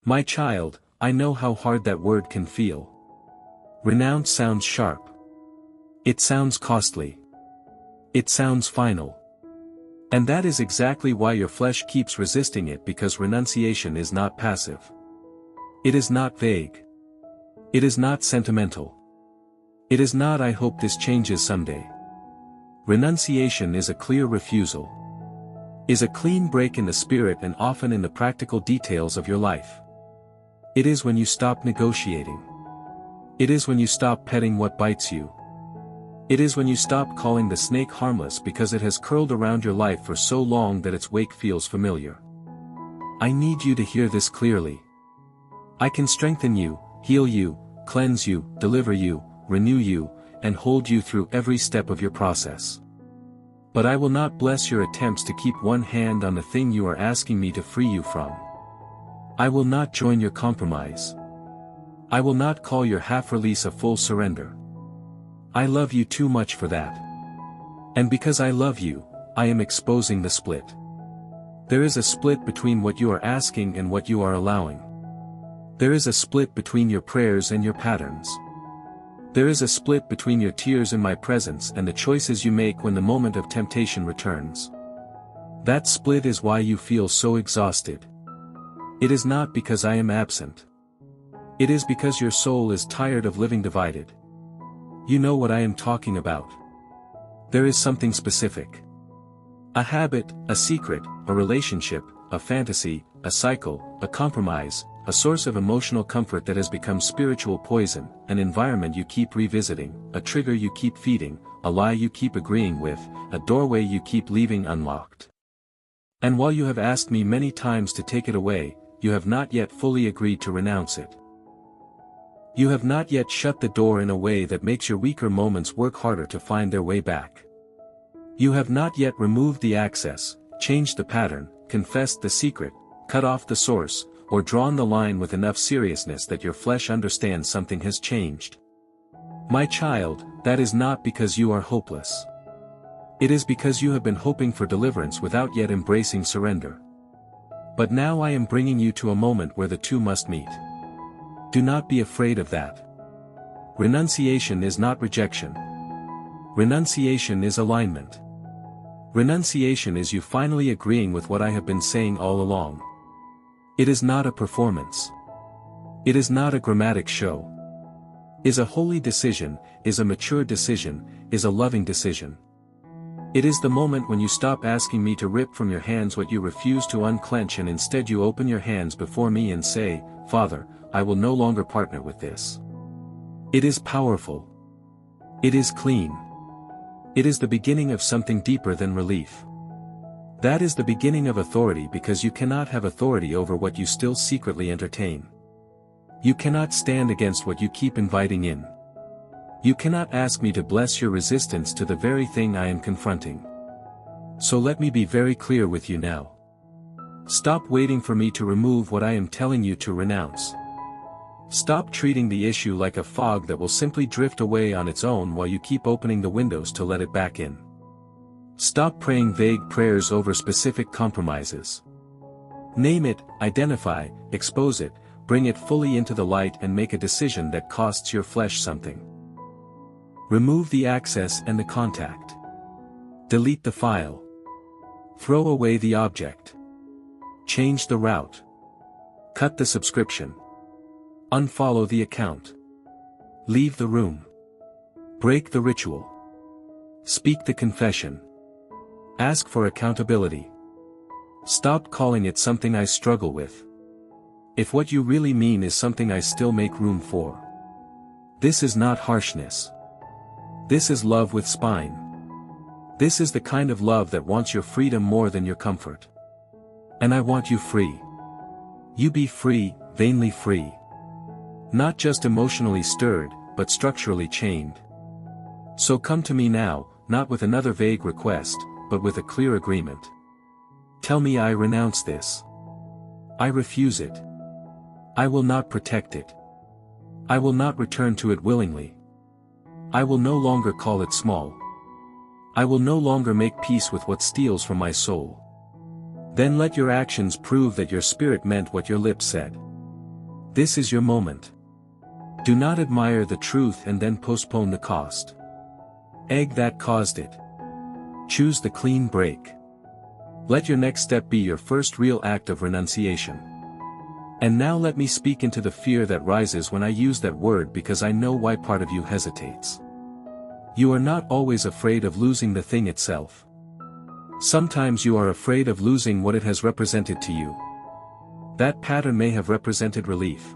My child, I know how hard that word can feel. Renounce sounds sharp. It sounds costly. It sounds final. And that is exactly why your flesh keeps resisting it, because renunciation is not passive. It is not vague. It is not sentimental. It is not "I hope this changes someday." Renunciation is a clear refusal. Is a clean break in the spirit and often in the practical details of your life. It is when you stop negotiating. It is when you stop petting what bites you. It is when you stop calling the snake harmless because it has curled around your life for so long that its wake feels familiar. I need you to hear this clearly. I can strengthen you, heal you, cleanse you, deliver you, renew you, and hold you through every step of your process. But I will not bless your attempts to keep one hand on the thing you are asking me to free you from. I will not join your compromise. I will not call your half-release a full surrender. I love you too much for that. And because I love you, I am exposing the split. There is a split between what you are asking and what you are allowing. There is a split between your prayers and your patterns. There is a split between your tears in my presence and the choices you make when the moment of temptation returns. That split is why you feel so exhausted. It is not because I am absent. It is because your soul is tired of living divided. You know what I am talking about. There is something specific. A habit, a secret, a relationship, a fantasy, a cycle, a compromise, a source of emotional comfort that has become spiritual poison, an environment you keep revisiting, a trigger you keep feeding, a lie you keep agreeing with, a doorway you keep leaving unlocked. And while you have asked me many times to take it away, you have not yet fully agreed to renounce it. You have not yet shut the door in a way that makes your weaker moments work harder to find their way back. You have not yet removed the access, changed the pattern, confessed the secret, cut off the source, or drawn the line with enough seriousness that your flesh understands something has changed. My child, that is not because you are hopeless. It is because you have been hoping for deliverance without yet embracing surrender. But now I am bringing you to a moment where the two must meet. Do not be afraid of that. Renunciation is not rejection. Renunciation is alignment. Renunciation is you finally agreeing with what I have been saying all along. It is not a performance. It is not a dramatic show. Is a holy decision, is a mature decision, is a loving decision. It is the moment when you stop asking me to rip from your hands what you refuse to unclench, and instead you open your hands before me and say, "Father, I will no longer partner with this." It is powerful. It is clean. It is the beginning of something deeper than relief. That is the beginning of authority, because you cannot have authority over what you still secretly entertain. You cannot stand against what you keep inviting in. You cannot ask me to bless your resistance to the very thing I am confronting. So let me be very clear with you now. Stop waiting for me to remove what I am telling you to renounce. Stop treating the issue like a fog that will simply drift away on its own while you keep opening the windows to let it back in. Stop praying vague prayers over specific compromises. Name it, identify, expose it, bring it fully into the light, and make a decision that costs your flesh something. Remove the access and the contact. Delete the file. Throw away the object. Change the route. Cut the subscription. Unfollow the account. Leave the room. Break the ritual. Speak the confession. Ask for accountability. Stop calling it something I struggle with. If what you really mean is something I still make room for. This is not harshness. This is love with spine. This is the kind of love that wants your freedom more than your comfort. And I want you free. You be free, vainly free. Not just emotionally stirred, but structurally chained. So come to me now, not with another vague request, but with a clear agreement. Tell me I renounce this. I refuse it. I will not protect it. I will not return to it willingly. I will no longer call it small. I will no longer make peace with what steals from my soul. Then let your actions prove that your spirit meant what your lips said. This is your moment. Do not admire the truth and then postpone the cost. Egg that caused it. Choose the clean break. Let your next step be your first real act of renunciation. And now let me speak into the fear that rises when I use that word, because I know why part of you hesitates. You are not always afraid of losing the thing itself. Sometimes you are afraid of losing what it has represented to you. That pattern may have represented relief.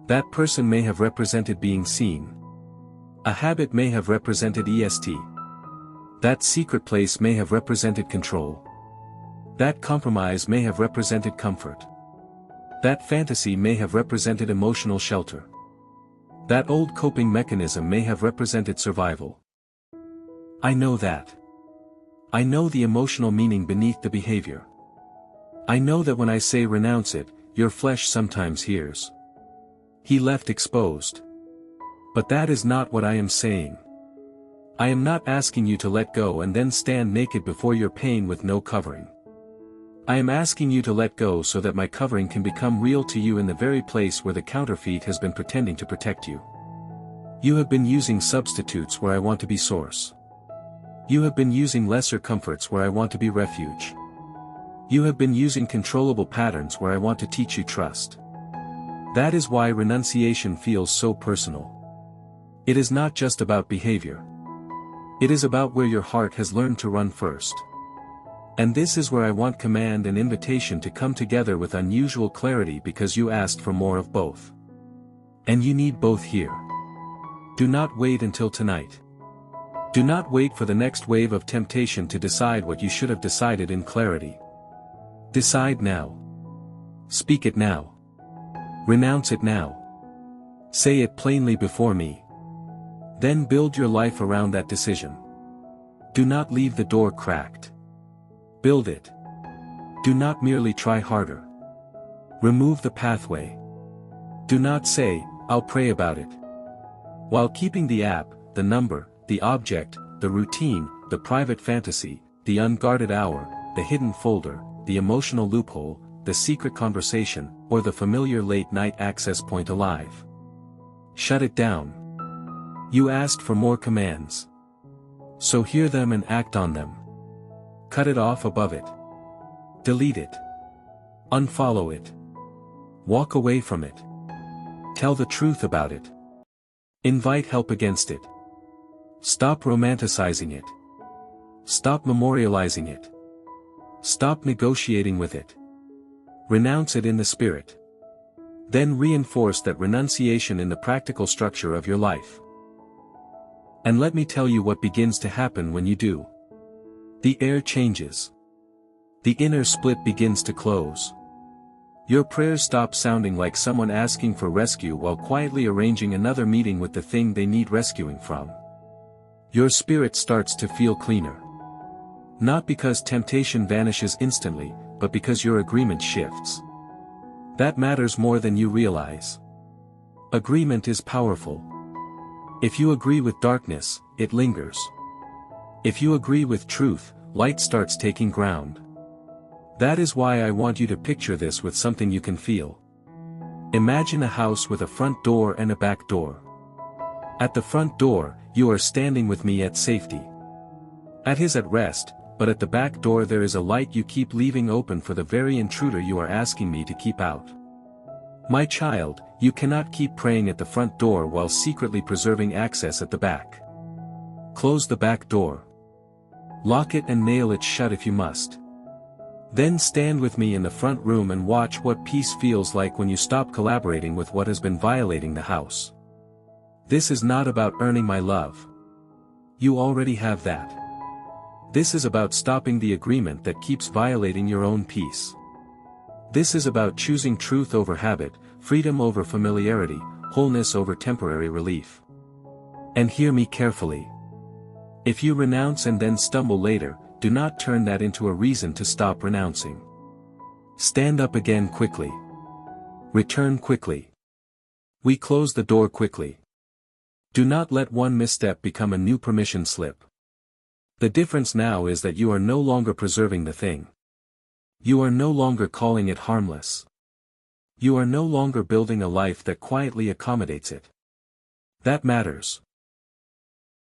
That person may have represented being seen. A habit may have represented EST. That secret place may have represented control. That compromise may have represented comfort. That fantasy may have represented emotional shelter. That old coping mechanism may have represented survival. I know that. I know the emotional meaning beneath the behavior. I know that when I say renounce it, your flesh sometimes hears. He left exposed. But that is not what I am saying. I am not asking you to let go and then stand naked before your pain with no covering. I am asking you to let go so that my covering can become real to you in the very place where the counterfeit has been pretending to protect you. You have been using substitutes where I want to be source. You have been using lesser comforts where I want to be refuge. You have been using controllable patterns where I want to teach you trust. That is why renunciation feels so personal. It is not just about behavior. It is about where your heart has learned to run first. And this is where I want command and invitation to come together with unusual clarity, because you asked for more of both. And you need both here. Do not wait until tonight. Do not wait for the next wave of temptation to decide what you should have decided in clarity. Decide now. Speak it now. Renounce it now. Say it plainly before me. Then build your life around that decision. Do not leave the door cracked. Build it. Do not merely try harder. Remove the pathway. Do not say, I'll pray about it. While keeping the app, the number, the object, the routine, the private fantasy, the unguarded hour, the hidden folder, the emotional loophole, the secret conversation, or the familiar late-night access point alive. Shut it down. You asked for more commands. So hear them and act on them. Cut it off above it. Delete it. Unfollow it. Walk away from it. Tell the truth about it. Invite help against it. Stop romanticizing it. Stop memorializing it. Stop negotiating with it. Renounce it in the spirit. Then reinforce that renunciation in the practical structure of your life. And let me tell you what begins to happen when you do. The air changes. The inner split begins to close. Your prayers stop sounding like someone asking for rescue while quietly arranging another meeting with the thing they need rescuing from. Your spirit starts to feel cleaner. Not because temptation vanishes instantly, but because your agreement shifts. That matters more than you realize. Agreement is powerful. If you agree with darkness, it lingers. If you agree with truth, light starts taking ground. That is why I want you to picture this with something you can feel. Imagine a house with a front door and a back door. At the front door, you are standing with me at safety. At his at rest, but at the back door there is a light you keep leaving open for the very intruder you are asking me to keep out. My child, you cannot keep praying at the front door while secretly preserving access at the back. Close the back door. Lock it and nail it shut if you must. Then stand with me in the front room and watch what peace feels like when you stop collaborating with what has been violating the house. This is not about earning my love. You already have that. This is about stopping the agreement that keeps violating your own peace. This is about choosing truth over habit, freedom over familiarity, wholeness over temporary relief. And hear me carefully. If you renounce and then stumble later, do not turn that into a reason to stop renouncing. Stand up again quickly. Return quickly. We close the door quickly. Do not let one misstep become a new permission slip. The difference now is that you are no longer preserving the thing. You are no longer calling it harmless. You are no longer building a life that quietly accommodates it. That matters.